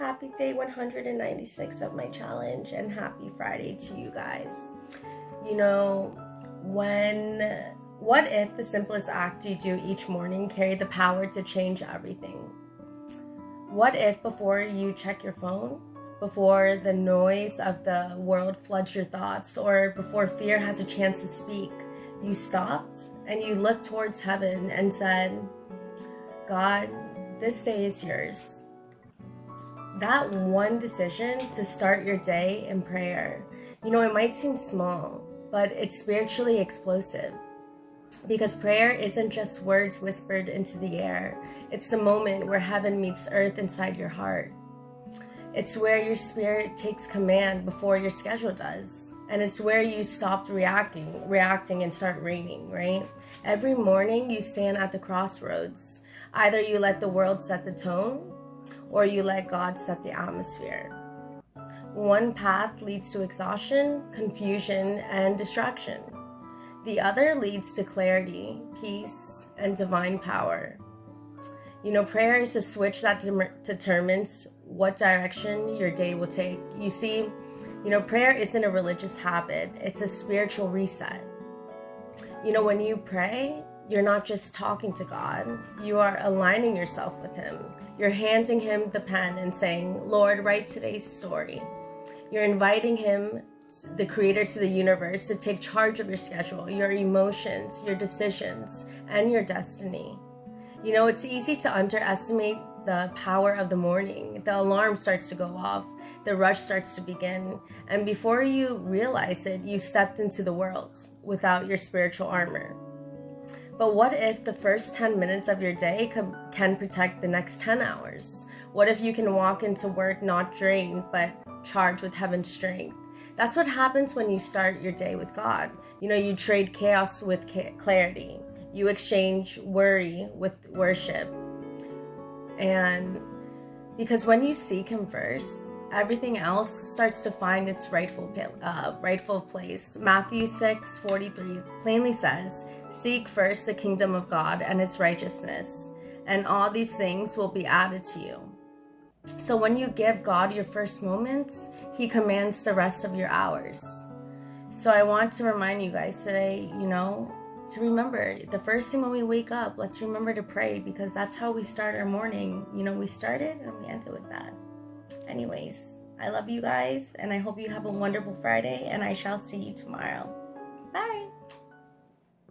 Happy day 196 of my challenge, and happy Friday to you guys. You know, what if the simplest act you do each morning carried the power to change everything? What if before you check your phone, before the noise of the world floods your thoughts, or before fear has a chance to speak, you stopped and you looked towards heaven and said, God, this day is yours. That one decision to start your day in prayer, it might seem small, but it's spiritually explosive. Because prayer isn't just words whispered into the air. It's the moment where heaven meets earth inside your heart. It's where your spirit takes command before your schedule does. And it's where you stop reacting and start reigning, right? Every morning you stand at the crossroads. Either you let the world set the tone, or you let God set the atmosphere. One path leads to exhaustion, confusion, and distraction. The other leads to clarity, peace, and divine power. Prayer is the switch that determines what direction your day will take. You see, prayer isn't a religious habit, it's a spiritual reset. When you pray, you're not just talking to God, you are aligning yourself with Him. You're handing Him the pen and saying, Lord, write today's story. You're inviting Him, the creator to the universe, to take charge of your schedule, your emotions, your decisions, and your destiny. It's easy to underestimate the power of the morning. The alarm starts to go off, the rush starts to begin, and before you realize it, you stepped into the world without your spiritual armor. But what if the first 10 minutes of your day can protect the next 10 hours? What if you can walk into work not drained, but charged with heaven's strength? That's what happens when you start your day with God. You trade chaos with clarity. You exchange worry with worship. And because when you seek Him first, everything else starts to find its rightful place. Matthew 6:43 plainly says, seek first the kingdom of God and its righteousness, and all these things will be added to you. So when you give God your first moments, He commands the rest of your hours. So I want to remind you guys today, to remember the first thing when we wake up, let's remember to pray, because that's how we start our morning. We start it and we end it with that. Anyways, I love you guys, and I hope you have a wonderful Friday, and I shall see you tomorrow. Bye.